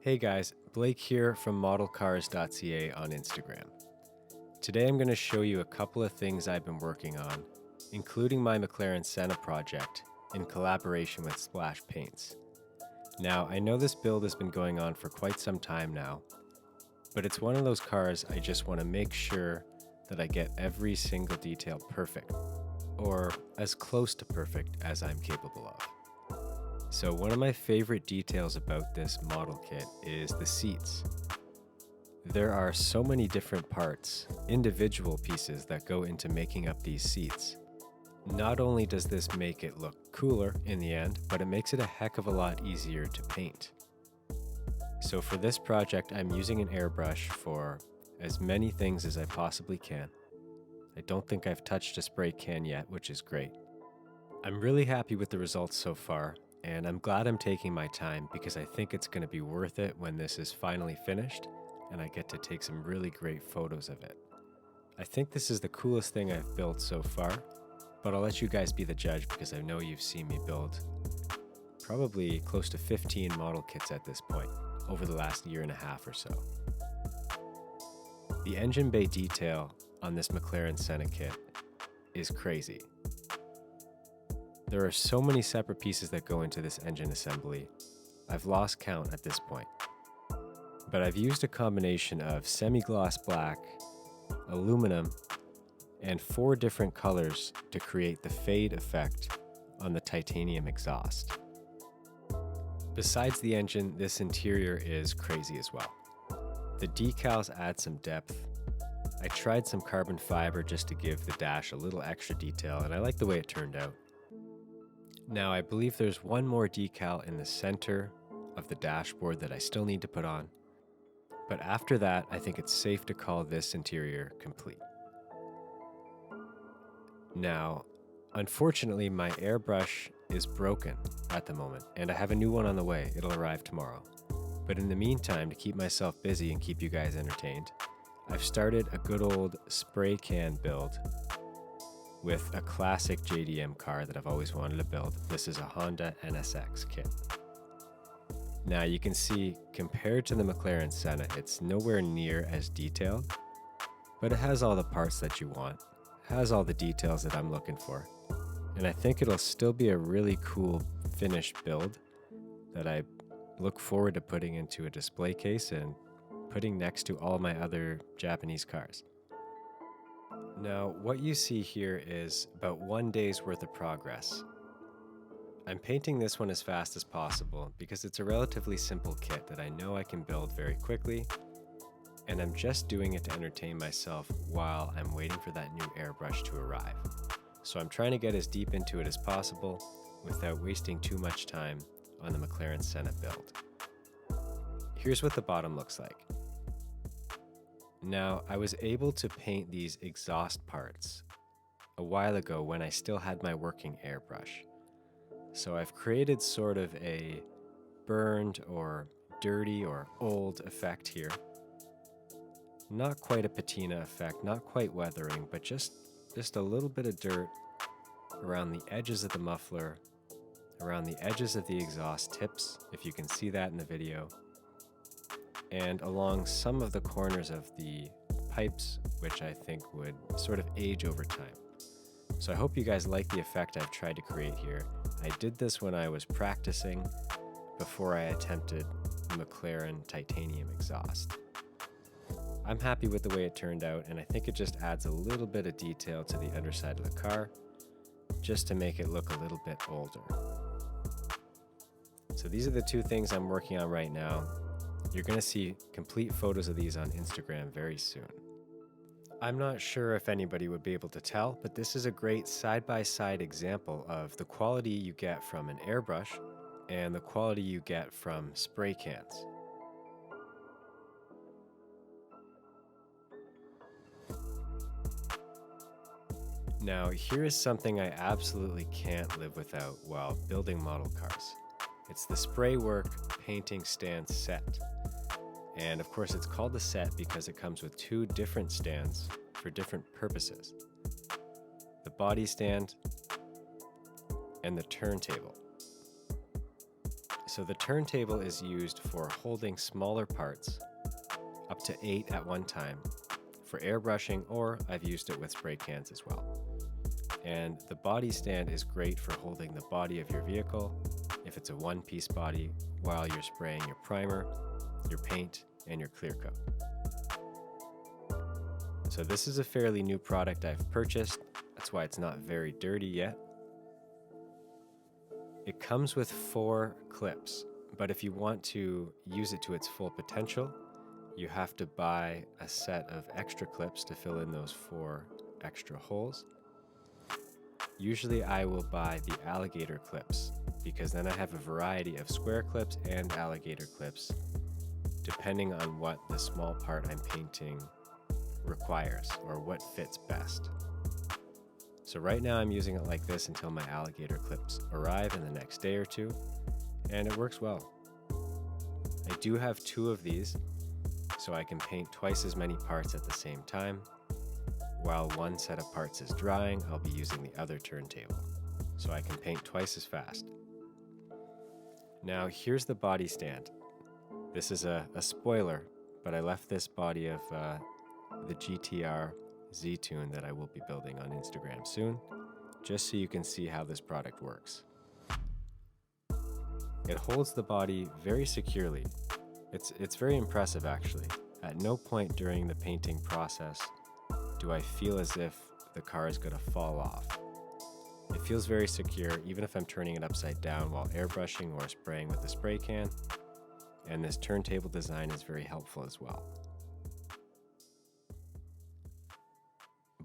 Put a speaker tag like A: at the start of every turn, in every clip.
A: Hey guys, Blake here from modelcars.ca on Instagram. Today I'm going to show you a couple of things I've been working on, including my McLaren Senna project in collaboration with Splash Paints. Now, I know this build has been going on for quite some time now, but it's one of those cars I just want to make sure that I get every single detail perfect, or as close to perfect as I'm capable of. So one of my favorite details about this model kit is the seats. There are so many different parts, individual pieces that go into making up these seats. Not only does this make it look cooler in the end, but it makes it a heck of a lot easier to paint. So for this project, I'm using an airbrush for as many things as I possibly can. I don't think I've touched a spray can yet, which is great. I'm really happy with the results so far, and I'm glad I'm taking my time because I think it's going to be worth it when this is finally finished and I get to take some really great photos of it. I think this is the coolest thing I've built so far, but I'll let you guys be the judge because I know you've seen me build probably close to 15 model kits at this point over the last year and a half or so. The engine bay detail on this McLaren Senna kit is crazy. There are so many separate pieces that go into this engine assembly, I've lost count at this point. But I've used a combination of semi-gloss black, aluminum, and 4 different colors to create the fade effect on the titanium exhaust. Besides the engine, this interior is crazy as well. The decals add some depth. I tried some carbon fiber just to give the dash a little extra detail, and I like the way it turned out. Now, I believe there's one more decal in the center of the dashboard that I still need to put on, but after that, I think it's safe to call this interior complete. Now, unfortunately, my airbrush is broken at the moment, and I have a new one on the way. It'll arrive tomorrow. But in the meantime, to keep myself busy and keep you guys entertained, I've started a good old spray can build with a classic JDM car that I've always wanted to build. This is a Honda NSX kit. Now you can see, compared to the McLaren Senna, it's nowhere near as detailed, but it has all the parts that you want, has all the details that I'm looking for, and I think it'll still be a really cool finished build that I look forward to putting into a display case and putting next to all my other Japanese cars. Now, what you see here is about 1 day's worth of progress. I'm painting this one as fast as possible because it's a relatively simple kit that I know I can build very quickly, and I'm just doing it to entertain myself while I'm waiting for that new airbrush to arrive. So I'm trying to get as deep into it as possible without wasting too much time on the McLaren Senna build. Here's what the bottom looks like. Now, I was able to paint these exhaust parts a while ago when I still had my working airbrush. So I've created sort of a burned or dirty or old effect here. Not quite a patina effect, not quite weathering, but just a little bit of dirt around the edges of the muffler, around the edges of the exhaust tips, if you can see that in the video, and along some of the corners of the pipes, which I think would sort of age over time. So I hope you guys like the effect I've tried to create here. I did this when I was practicing before I attempted the McLaren titanium exhaust. I'm happy with the way it turned out, and I think it just adds a little bit of detail to the underside of the car, just to make it look a little bit older. So these are the 2 things I'm working on right now. You're going to see complete photos of these on Instagram very soon. I'm not sure if anybody would be able to tell, but this is a great side-by-side example of the quality you get from an airbrush and the quality you get from spray cans. Now, here is something I absolutely can't live without while building model cars. It's the spray work painting stand set. And of course it's called the set because it comes with 2 different stands for different purposes. The body stand and the turntable. So the turntable is used for holding smaller parts, up to 8 at one time, for airbrushing, or I've used it with spray cans as well. And the body stand is great for holding the body of your vehicle if it's a one-piece body while you're spraying your primer, your paint, and your clear coat. So this is a fairly new product I've purchased. That's why it's not very dirty yet. It comes with 4 clips, but if you want to use it to its full potential, you have to buy a set of extra clips to fill in those 4 extra holes. Usually I will buy the alligator clips because then I have a variety of square clips and alligator clips depending on what the small part I'm painting requires or what fits best. So right now I'm using it like this until my alligator clips arrive in the next day or 2, and it works well. I do have 2 of these, so I can paint twice as many parts at the same time. While one set of parts is drying, I'll be using the other turntable, so I can paint twice as fast. Now here's the body stand. This is a spoiler, but I left this body of the GTR Z-Tune that I will be building on Instagram soon, just so you can see how this product works. It holds the body very securely. It's very impressive actually. At no point during the painting process do I feel as if the car is going to fall off. It feels very secure even if I'm turning it upside down while airbrushing or spraying with a spray can, and this turntable design is very helpful as well.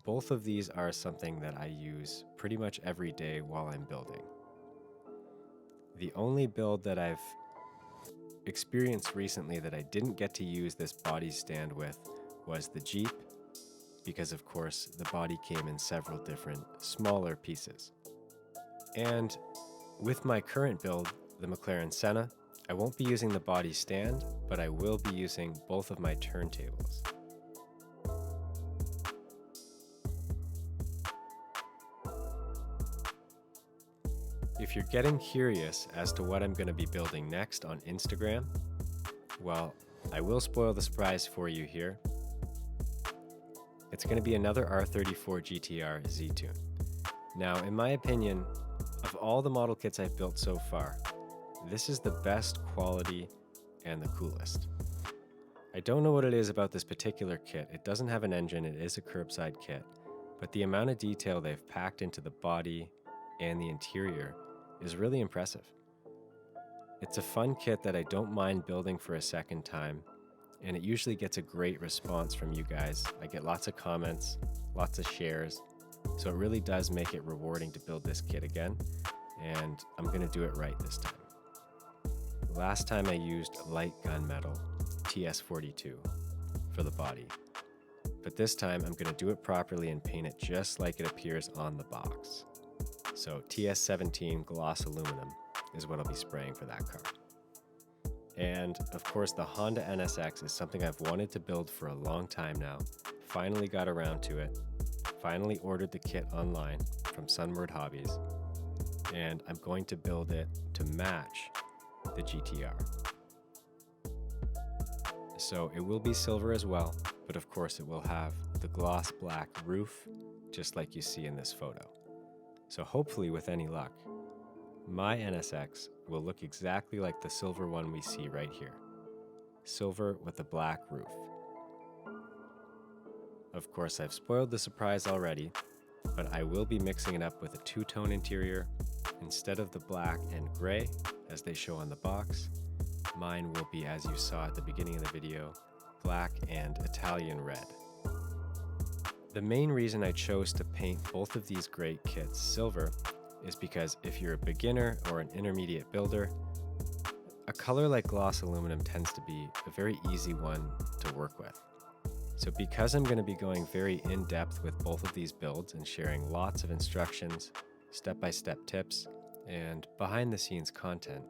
A: Both of these are something that I use pretty much every day while I'm building. The only build that I've experienced recently that I didn't get to use this body stand with was the Jeep, because of course the body came in several different smaller pieces. And with my current build, the McLaren Senna, I won't be using the body stand, but I will be using both of my turntables. If you're getting curious as to what I'm going to be building next on Instagram, well, I will spoil the surprise for you here. It's going to be another R34 GTR Z-Tune. Now, in my opinion, of all the model kits I've built so far, this is the best quality and the coolest. I don't know what it is about this particular kit. It doesn't have an engine, it is a curbside kit, but the amount of detail they've packed into the body and the interior is really impressive. It's a fun kit that I don't mind building for a second time, and it usually gets a great response from you guys. I get lots of comments, lots of shares, so it really does make it rewarding to build this kit again, and I'm going to do it right this time. Last time I used light gunmetal TS42 for the body, but this time I'm going to do it properly and paint it just like it appears on the box. So TS17 gloss aluminum is what I'll be spraying for that car. And of course the Honda NSX is something I've wanted to build for a long time now. Finally got around to it. Finally ordered the kit online from Sunward Hobbies. And I'm going to build it to match the GTR. So it will be silver as well, but of course it will have the gloss black roof, just like you see in this photo. So hopefully with any luck, my NSX will look exactly like the silver one we see right here. Silver with a black roof. Of course, I've spoiled the surprise already, but I will be mixing it up with a two-tone interior. Instead of the black and gray, as they show on the box, mine will be, as you saw at the beginning of the video, black and Italian red. The main reason I chose to paint both of these great kits silver is because if you're a beginner or an intermediate builder, a color like gloss aluminum tends to be a very easy one to work with. So because I'm going to be going very in-depth with both of these builds and sharing lots of instructions, step-by-step tips, and behind-the-scenes content,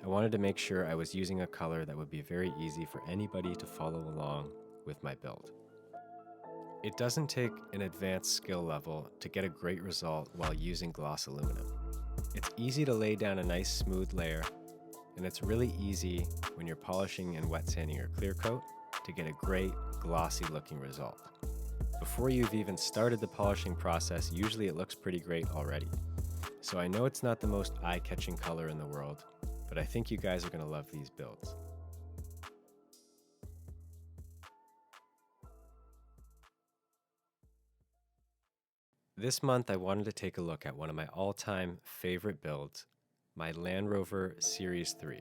A: I wanted to make sure I was using a color that would be very easy for anybody to follow along with my build. It doesn't take an advanced skill level to get a great result while using gloss aluminum. It's easy to lay down a nice smooth layer, and it's really easy when you're polishing and wet sanding your clear coat to get a great glossy looking result. Before you've even started the polishing process, usually it looks pretty great already. So I know it's not the most eye-catching color in the world, but I think you guys are going to love these builds. This month I wanted to take a look at one of my all-time favorite builds, my Land Rover Series 3.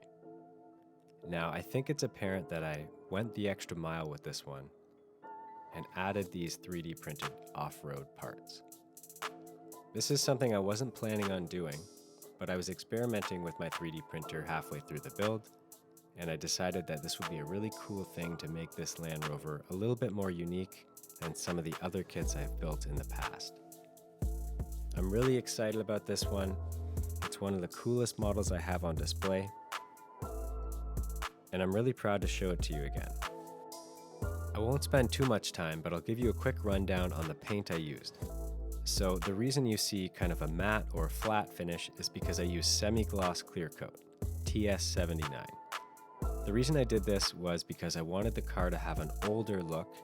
A: Now I think it's apparent that I went the extra mile with this one and added these 3D printed off-road parts. This is something I wasn't planning on doing, but I was experimenting with my 3D printer halfway through the build, and I decided that this would be a really cool thing to make this Land Rover a little bit more unique than some of the other kits I've built in the past. I'm really excited about this one. It's one of the coolest models I have on display, and I'm really proud to show it to you again. I won't spend too much time, but I'll give you a quick rundown on the paint I used. So the reason you see kind of a matte or flat finish is because I used semi-gloss clear coat, TS79. The reason I did this was because I wanted the car to have an older look,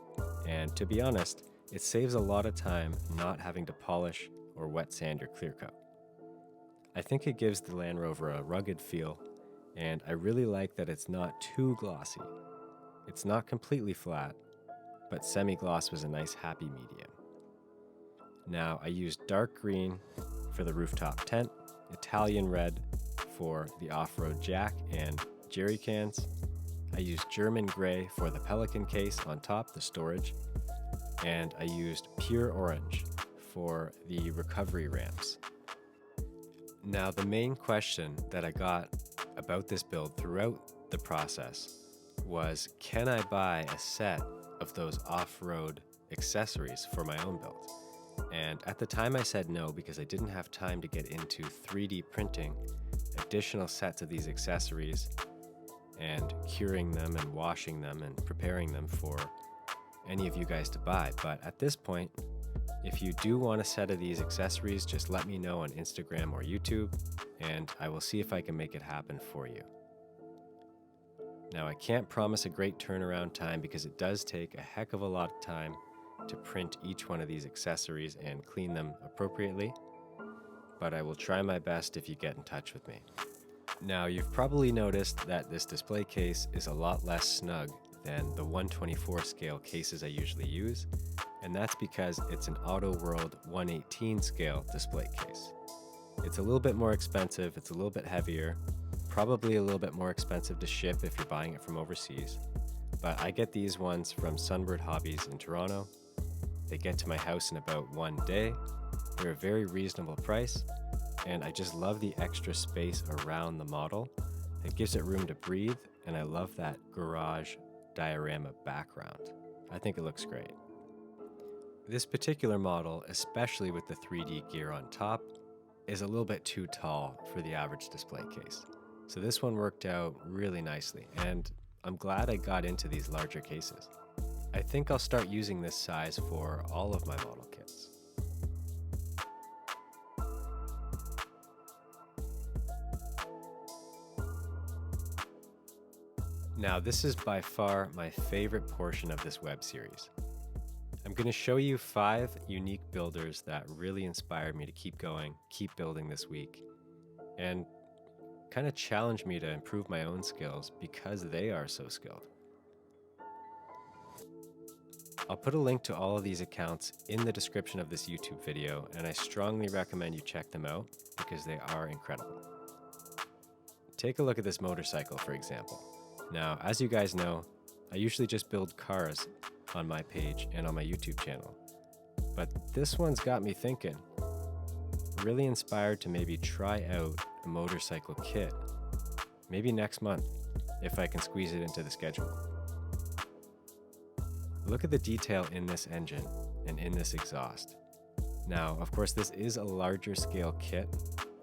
A: and to be honest, it saves a lot of time not having to polish or wet sand your clear coat. I think it gives the Land Rover a rugged feel, and I really like that it's not too glossy. It's not completely flat, but semi-gloss was a nice happy medium. Now I used dark green for the rooftop tent, Italian red for the off-road jack and jerry cans. I used German gray for the Pelican case on top, the storage, and I used pure orange for the recovery ramps. Now the main question that I got about this build throughout the process was, can I buy a set of those off-road accessories for my own build? And at the time I said no, because I didn't have time to get into 3D printing additional sets of these accessories and curing them and washing them and preparing them for any of you guys to buy. But at this point, if you do want a set of these accessories, just let me know on Instagram or YouTube, and I will see if I can make it happen for you. Now, I can't promise a great turnaround time because it does take a heck of a lot of time to print each one of these accessories and clean them appropriately, but I will try my best if you get in touch with me. Now, you've probably noticed that this display case is a lot less snug than the 1/24 scale cases I usually use, and that's because it's an Auto World 1/18 scale display case. It's a little bit more expensive, it's a little bit heavier, probably a little bit more expensive to ship if you're buying it from overseas, but I get these ones from Sunbird Hobbies in Toronto. They get to my house in about one day. They're a very reasonable price, and I just love the extra space around the model. It gives it room to breathe, and I love that garage diorama background. I think it looks great. This particular model, especially with the 3D gear on top, is a little bit too tall for the average display case. So this one worked out really nicely, and I'm glad I got into these larger cases. I think I'll start using this size for all of my model kits. Now, this is by far my favorite portion of this web series. I'm going to show you 5 unique builders that really inspired me to keep going, keep building this week, and kind of challenge me to improve my own skills because they are so skilled. I'll put a link to all of these accounts in the description of this YouTube video, and I strongly recommend you check them out because they are incredible. Take a look at this motorcycle, for example. Now, as you guys know, I usually just build cars on my page and on my YouTube channel, but this one's got me thinking. Really inspired to maybe try out a motorcycle kit, maybe next month, if I can squeeze it into the schedule. Look at the detail in this engine and in this exhaust. Now, of course, this is a larger scale kit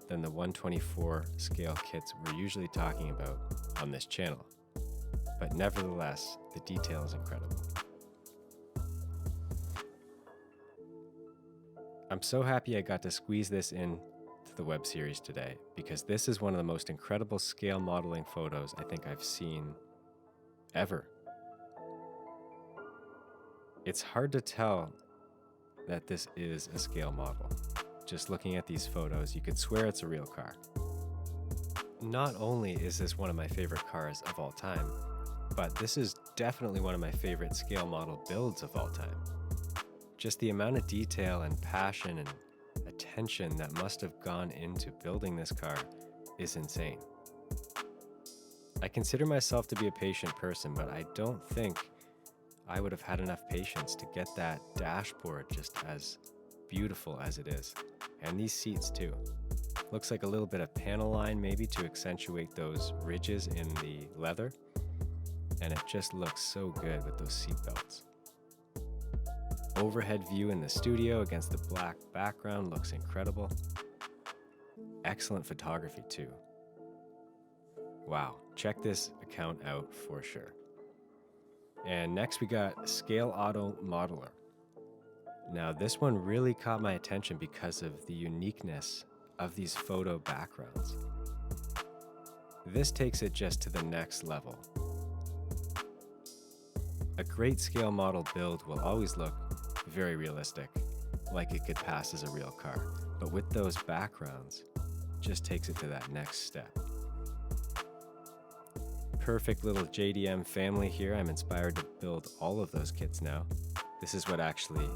A: than the 1/24 scale kits we're usually talking about on this channel, but nevertheless, the detail is incredible. I'm so happy I got to squeeze this in the web series today because this is one of the most incredible scale modeling photos I think I've seen ever. It's hard to tell that this is a scale model. Just looking at these photos, you could swear it's a real car. Not only is this one of my favorite cars of all time, but this is definitely one of my favorite scale model builds of all time. Just the amount of detail and passion and attention that must have gone into building this car is insane. I consider myself to be a patient person, but I don't think I would have had enough patience to get that dashboard just as beautiful as it is. And these seats too. Looks like a little bit of panel line maybe to accentuate those ridges in the leather. And it just looks so good with those seat belts. Overhead view in the studio against the black background looks incredible. Excellent photography too. Wow, check this account out for sure. And next we got Scale Auto Modeler. Now this one really caught my attention because of the uniqueness of these photo backgrounds. This takes it just to the next level. A great scale model build will always look very realistic, like it could pass as a real car, but with those backgrounds, just takes it to that next step. Perfect little JDM family here. I'm inspired to build all of those kits now. This is what actually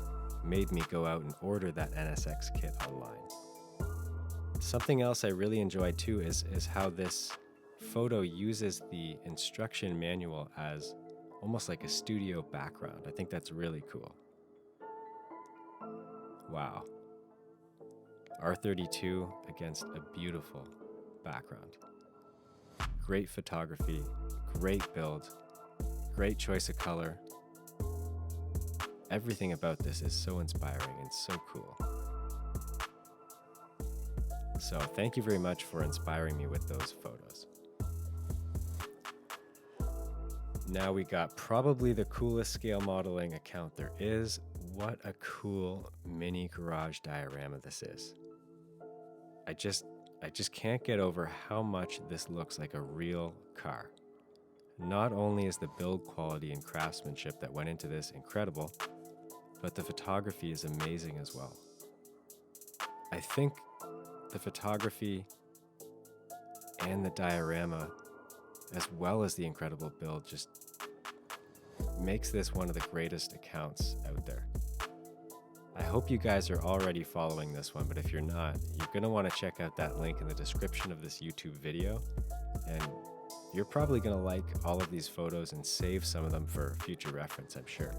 A: made me go out and order that NSX kit online. Something else I really enjoyed too is how this photo uses the instruction manual as almost like a studio background. I think that's really cool. Wow. R32 against a beautiful background. Great photography, great build, great choice of color. Everything about this is so inspiring and so cool. So thank you very much for inspiring me with those photos. Now we got probably the coolest scale modeling account there is. What a cool mini garage diorama this is. I just can't get over how much this looks like a real car. Not only is the build quality and craftsmanship that went into this incredible, but the photography is amazing as well. I think the photography and the diorama, as well as the incredible build, just makes this one of the greatest accounts out there. I hope you guys are already following this one, but if you're not, you're going to want to check out that link in the description of this YouTube video, and you're probably going to like all of these photos and save some of them for future reference, I'm sure.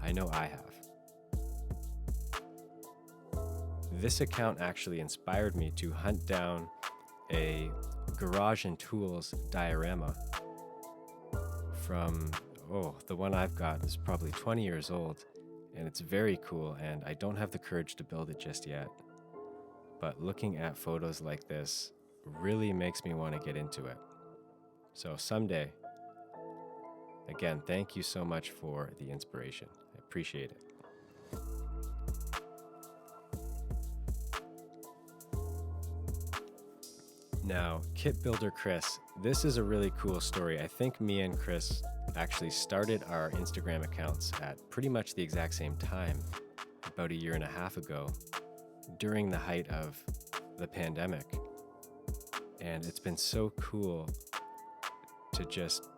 A: I know I have. This account actually inspired me to hunt down a Garage and Tools diorama from, the one I've got is probably 20 years old. And it's very cool, and I don't have the courage to build it just yet. But looking at photos like this really makes me want to get into it. So someday, again, thank you so much for the inspiration. I appreciate it. Now, Kit Builder Chris, this is a really cool story. I think me and Chris actually started our Instagram accounts at pretty much the exact same time, about a year and a half ago, during the height of the pandemic. And it's been so cool to just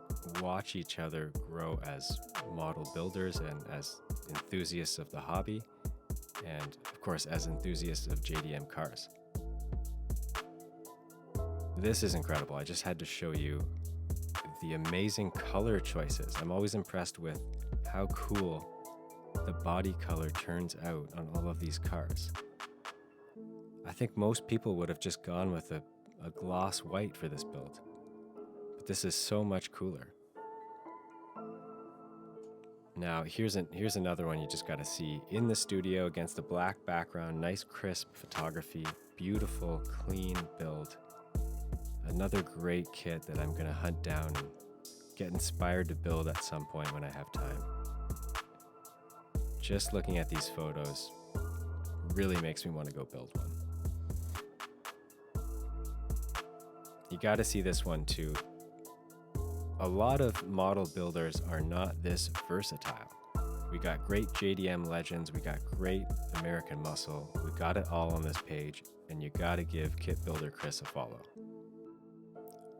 A: watch each other grow as model builders and as enthusiasts of the hobby, and of course as enthusiasts of JDM cars. This is incredible. I just had to show you the amazing color choices. I'm always impressed with how cool the body color turns out on all of these cars. I think most people would have just gone with a gloss white for this build, but this is so much cooler. Now here's another one you just got to see. In the studio against a black background, nice crisp photography, beautiful clean build. Another great kit that I'm going to hunt down and get inspired to build at some point when I have time. Just looking at these photos really makes me want to go build one. You got to see this one too. A lot of model builders are not this versatile. We got great JDM legends, we got great American Muscle, we got it all on this page, and you gotta give Kit Builder Chris a follow.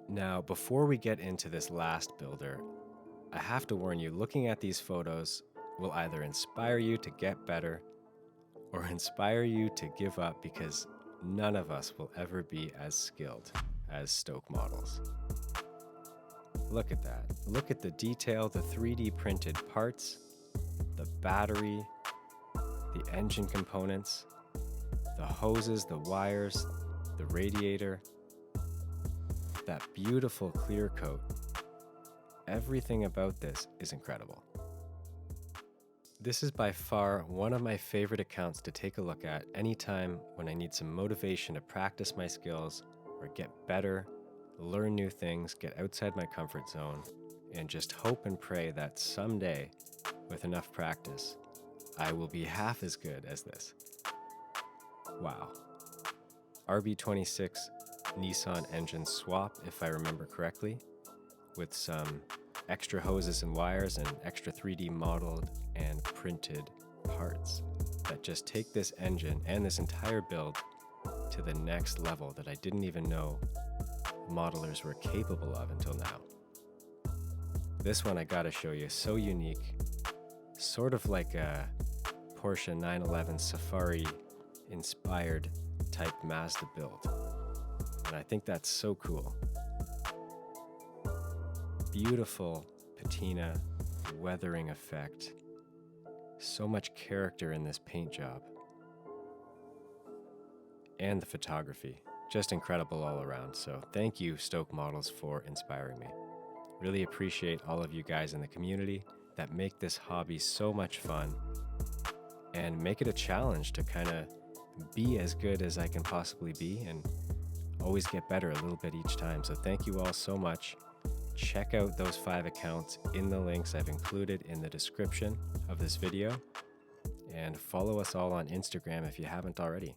A: Now, before we get into this last builder, I have to warn you, looking at these photos will either inspire you to get better or inspire you to give up, because none of us will ever be as skilled as Stoke models. Look at that. Look at the detail, the 3D printed parts, the battery, the engine components, the hoses, the wires, the radiator, that beautiful clear coat. Everything about this is incredible. This is by far one of my favorite accounts to take a look at anytime when I need some motivation to practice my skills or get better, learn new things, get outside my comfort zone, and just hope and pray that someday, with enough practice, I will be half as good as this. Wow. RB26 Nissan engine swap, if I remember correctly, with some extra hoses and wires and extra 3D modeled and printed parts that just take this engine and this entire build to the next level that I didn't even know modelers were capable of until now. This one I gotta show you, so unique, sort of like a Porsche 911 Safari inspired type Mazda build. And I think that's so cool. Beautiful patina weathering effect. So much character in this paint job. And the photography. Just incredible all around. So thank you, Stoke Models, for inspiring me. Really appreciate all of you guys in the community that make this hobby so much fun and make it a challenge to kind of be as good as I can possibly be and always get better a little bit each time. So thank you all so much. Check out those 5 accounts in the links I've included in the description of this video, and follow us all on Instagram if you haven't already.